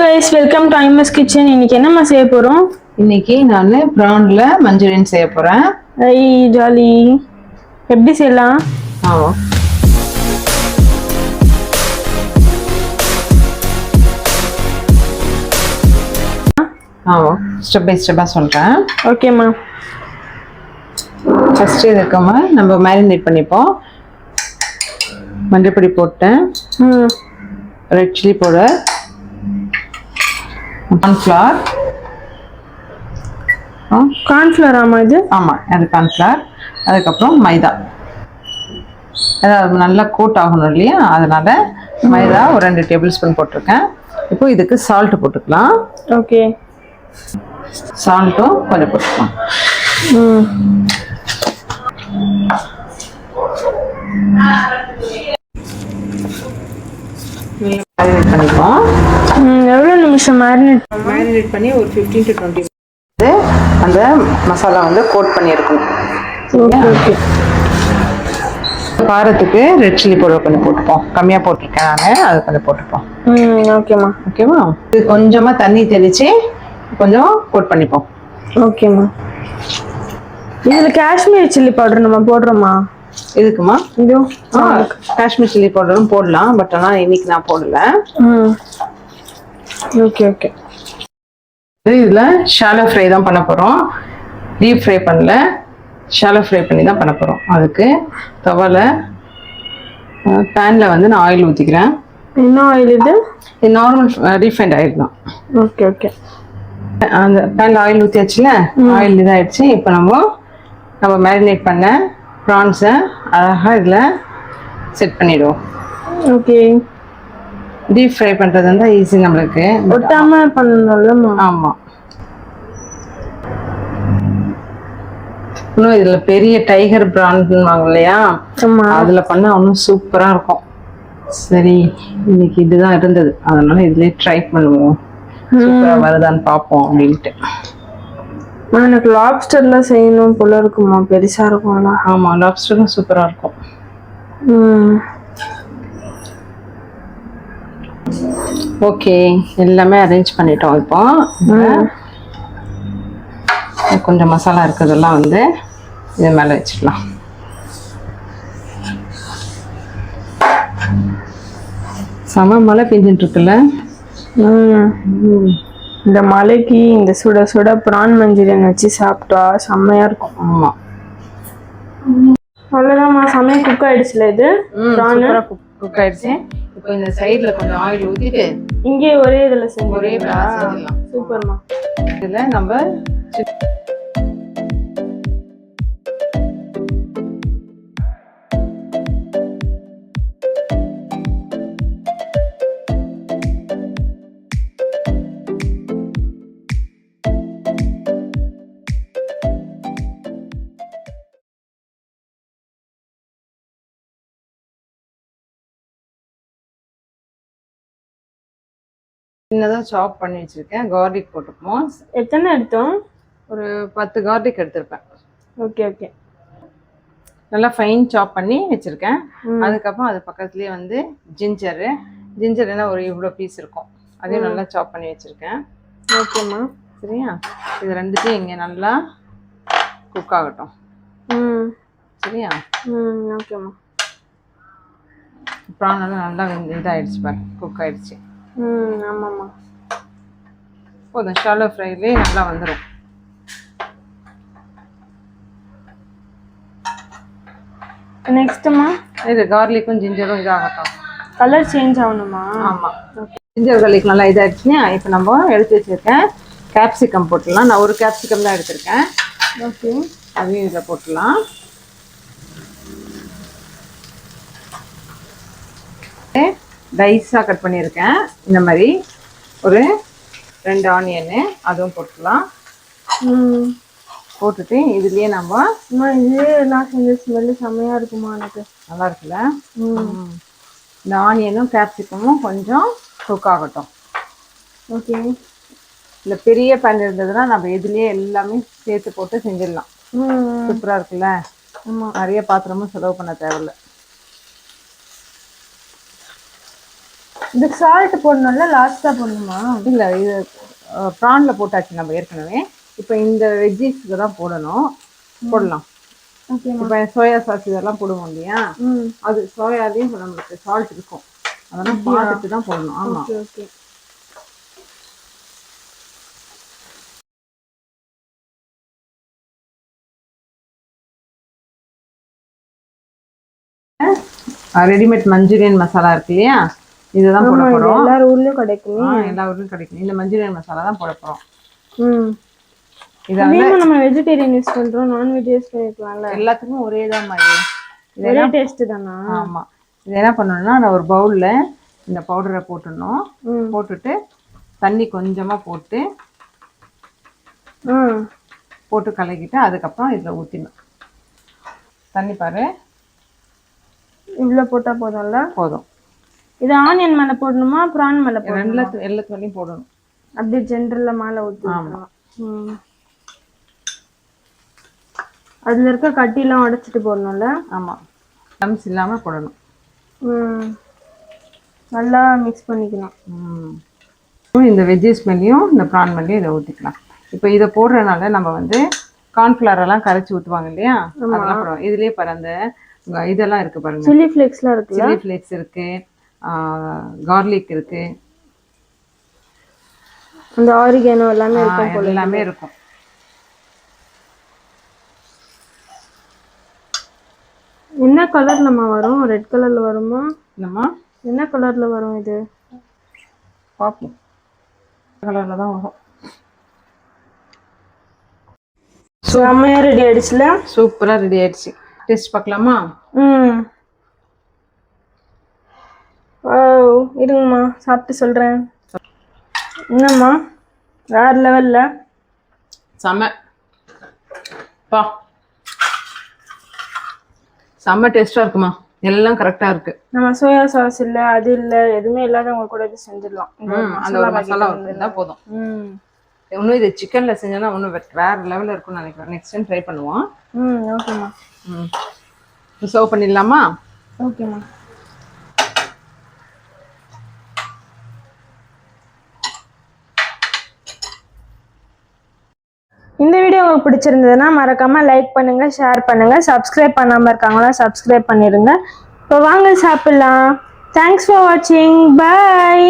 guys, welcome to IMS Kitchen. இன்னைக்கு என்னமா செய்ய போறோம்? இன்னைக்கு நான் பிரான்ல மஞ்சூரியன் செய்ய போறேன். ஐ ஜாலி. எப்படி செய்யலாம்? ஸ்டெப் பை ஸ்டெப்பா சொல்றேன். ஓகேம்மா. ஃபர்ஸ்ட் இதுக்குமா நம்ம மேரினேட் பண்ணிப்போம். மஞ்சள் பொடி போட்டேன், ரெட் சில்லி பவுடர், கார்ன்ஃப்ளவர். ஆமா, இது அது கார்ன்ஃப்ளவர். அதுக்கப்புறம் மைதா, அதாவது நல்லா கோட் ஆகணும் இல்லையா, அதனால மைதா ஒரு 2 டேபிள் ஸ்பூன் போட்டிருக்கேன். இப்போ இதுக்கு சால்ட் போட்டுக்கலாம். ஓகே, சால்ட்டும் கொஞ்சம் போட்டுக்கலாம். மேரினேட் பண்ணிப்போம். எவ்வளோ நிமிஷம் மேரினேட் பண்ணி ஒரு 15 to 20 minutes அந்த மசாலா வந்து கோட் பண்ணியிருக்கணும். ஓகே. காரத்துக்கு ரெட் சில்லி பவுடர் கொஞ்சம் போட்டுப்போம். கம்மியாக போட்டிருக்கேன் நான், அது கொஞ்சம் போட்டுப்போம். ஓகேவா. இது கொஞ்சமாக தண்ணி தெளித்து கொஞ்சம் கோட் பண்ணிப்போம். ஓகேம்மா. இதில் காஷ்மீர் சில்லி பவுடர் நம்ம போடுறோமா? இதுக்குமா காஷ்மீர் சில்லி பவுடரும் போடலாம், பட் ஆனால் இன்னைக்கு நான் போடல. Okay okay. இதில் ஷாலோ ஃப்ரை தான் பண்ண போகிறோம். டீப் ஃப்ரை பண்ணல, ஷாலோ ஃப்ரை பண்ணி தான் பண்ண போகிறோம். அதுக்கு தவால பேனில் வந்து நான் ஆயில் ஊற்றிக்கிறேன். என்ன ஆயில் இது? நார்மல் ரீஃபைண்ட் ஆயில் தான். Okay okay. அந்த பேனில் ஆயில் ஊற்றியாச்சுல, ஆயில் இதாகிடுச்சு. இப்போ நம்ம மேரினேட் பண்ண ப்ரான்ஸை அழகாக இதில் செட் பண்ணிவிடுவோம். ஓகே. டீப் ஃப்ரை பண்ணுறது வந்து ஈஸி நம்மளுக்கு, ஒட்டாம பண்ணணும்ல. ஆமாம். இன்னும் இதில் பெரிய டைகர் ப்ரான்னு வாங்க இல்லையா, அதில் பண்ணால் இன்னும் சூப்பராக இருக்கும். சரி, இன்னைக்கு இதுதான் இருந்தது, அதனால இதுலேயே ட்ரை பண்ணுவோம், சூப்பராக வருதான்னு பார்ப்போம் அப்படின்ட்டு. எனக்கு லாப்ஸ்டர்லாம் செய்யணும் போல இருக்குமா, பெருசாக இருக்கும்ல. ஆமாம், லாப்ஸ்டரும் சூப்பராக இருக்கும். ஓகே, எல்லாமே அரேஞ்ச் பண்ணிட்டோம். இப்போ கொஞ்சம் மசாலா இருக்கிறதெல்லாம் வந்து இது மேலே வச்சுக்கலாம். செம மழை பெஞ்சிட்டு இருக்குல்ல. இந்த மலைக்கு இந்த சுட சுட பிரான் மஞ்சூரியன் வச்சு சாப்பிட்டா செம்மையா இருக்கும். ஆமா, அவ்வளோதான்மா. செம்மையா குக் ஆயிடுச்சுல இது. பிரான் குக் ஆயிடுச்சு. இப்போ இந்த சைடுல கொஞ்சம் ஆயில் ஊத்திட்டு இங்கே ஒரே இதுல ஒரே செஞ்சிடலாம். சூப்பர்மா. இதுல நம்ம சின்னதாக சாப் பண்ணி வச்சுருக்கேன். கார்லிக் போட்டுப்போம். எத்தனை எடுத்தோம்? ஒரு 10 கார்லிக் எடுத்திருப்பேன். Okay okay. நல்லா ஃபைன் சாப் பண்ணி வச்சுருக்கேன். அதுக்கப்புறம் அது பக்கத்துலேயே வந்து ஜிஞ்சர் என்ன ஒரு இவ்வளோ பீஸ் இருக்கும், அதையும் நல்லா சாப் பண்ணி வச்சுருக்கேன். ஓகேம்மா. சரியா, இது ரெண்டுத்தையும் இங்கே நல்லா குக் ஆகட்டும். சரியா. ஓகேம்மா. ப்ரான் நல்லா இதாகிடுச்சு பாரு, குக் ஆகிடுச்சு. ஆமாம்மா. போதும், ஷாலோ ஃப்ரைலே நல்லா வந்துடும். நெக்ஸ்ட்டுமா இது கார்லிக்கும் ஜிஞ்சரும் இதாகட்டும். கலர் சேஞ்ச் ஆகணுமா? ஆமாம். ஜிஞ்சர் கார்லிக் நல்லா இதாகிடுச்சுன்னா இப்போ நம்ம எடுத்து வச்சுருக்கேன் கேப்சிகம் போட்டுடலாம். நான் ஒரு கேப்சிகம் தான் எடுத்திருக்கேன். ஓகே, அதையும் இதில் போட்டுடலாம். டைஸாக கட் பண்ணியிருக்கேன். இந்த மாதிரி ஒரு 2 ஆனியனு அதுவும் போட்டுக்கலாம். போட்டுட்டு இதுலேயே நம்ம இது நான் செஞ்ச ஸ்மெல்லு செம்மையாக இருக்குமா, எனக்கு நல்லா இருக்குல்ல. இந்த ஆனியனும் கேப்சிகமும் கொஞ்சம் குக் ஆகட்டும். ஓகே. இல்லை பெரிய பேன் இருந்ததுன்னா நம்ம இதுலேயே எல்லாமே சேர்த்து போட்டு செஞ்சிடலாம். சூப்பராக இருக்குல்ல. நிறைய பாத்திரமும் செலவு பண்ண தேவையில்லை. இதுக்கு சால்ட் போடணும்ல, லாஸ்டா போடணுமா? இல்லை, இது ப்ரான்ல போட்டாச்சு நம்ம ஏற்கனவே. இப்போ இந்த வெஜ்ஜீஸ்க்கு தான் போடணும். போடலாம். இப்போ சோயா சாஸ் இதெல்லாம் போடுவோம் இல்லையா, அது சோயாலையும் நம்மளுக்கு சால்ட் இருக்கும், அதெல்லாம் பார்த்துட்டு தான் போடணும். ஆமாம். ஓகே. ரெடிமேட் மஞ்சூரியன் மசாலா இருக்கு இல்லையா, இதுதான் போட போறோம். எல்லா ஊர்லயும் கிடைக்கும். எல்லா ஊர்லயும் கிடைக்கும். இந்த மஞ்சூரியன் மசாலா தான் போட போறோம். இதான் நம்ம வெஜிடேரியன் யூஸ் பண்றோம், நான் வெஜ் யூஸ் பண்ணிக்கலாம்ல. எல்லாத்துக்கும் ஒரே தான் மாதிரி, ஒரே டேஸ்ட் தானா? ஆமா. இது என்ன பண்ணணும்னா, நான் ஒரு பவுல்ல இந்த பவுடரை போட்டுடணும். போட்டுட்டு தண்ணி கொஞ்சமா போட்டு கலக்கிட்டு அதுக்கப்புறம் இதுல ஊத்திடணும். தண்ணி பாரு, இவ்வளவு போட்டா போதும்ல? போதும். இது ஆனியன் மேல போடணுமா, பிரான் மேல போடணுமா? எல்லாத்துலயும் போடணும். அப்படியே ஜெனரல்ல மேல ஊத்தி. ஆமா. அதுல இருக்க கட்டிலாம் உடைச்சிட்டு போடணும்ல? ஆமா, லம்ஸ் இல்லாம போடணும். நல்லா மிக்ஸ் பண்ணிக்கணும். இந்த வெஜ்ஜீஸ் மேலேயும் இந்த ப்ரான் மேலேயும் இதை ஊற்றிக்கலாம். இப்போ இதை போடுறதுனால நம்ம வந்து கார்ன்ஃப்ளவர் எல்லாம் கரைச்சி ஊற்றுவாங்க இல்லையா, அதெல்லாம் போடுவோம். இதுலேயே பாரு, அந்த இதெல்லாம் இருக்கு பாருங்க, சில்லி ஃப்ளேக்ஸ்லாம் இருக்கு. சில்லி ஃப்ளேக்ஸ் இருக்கு, கார்லிக் இருக்கு, அந்த ஆரிகானோ எல்லாமே இருக்கும். எல்லாமே இருக்கும். என்ன கலர்லமா வரும்? ரெட் கலர்ல வருமா? என்னம்மா, என்ன கலர்ல வரும் இது? பாப்போம். கலர்ல தான் வரும். செமையா ரெடி ஆயிடுச்சுல? சூப்பரா ரெடி ஆயிடுச்சு. டேஸ்ட் பார்க்கலாமா? இருங்கம்மா, சாப்பிட்டு சொல்றேன். என்னம்மா, வேற லெவல்ல செம்ம பா, செம்ம டேஸ்டா இருக்குமா. எல்லாம் கரெக்டா இருக்கு. நம்ம சோயா சாஸ் இல்ல, அது இல்ல, எதுவுமே இல்லாதவங்க கூட இது செஞ்சிடலாம். அந்த ஒரு மசாலா இருந்தா போதும். இன்னும் இது சிக்கன்ல செஞ்சோன்னா இன்னும் வேற லெவல்ல இருக்கும்னு நினைக்கிறேன். நெக்ஸ்ட் டைம் ட்ரை பண்ணுவோம். ஓகேம்மா. சர்வ் பண்ணிடலாமா? ஓகேம்மா. இந்த வீடியோ உங்களுக்கு பிடிச்சிருந்ததுன்னா மறக்காம லைக் பண்ணுங்க, ஷேர் பண்ணுங்க. சப்ஸ்கிரைப் பண்ணாம இருக்காங்களா, சப்ஸ்கிரைப் பண்ணிருங்க. இப்போ வாங்க சாப்பிடலாம். தேங்க்ஸ் ஃபார் வாட்சிங். பை.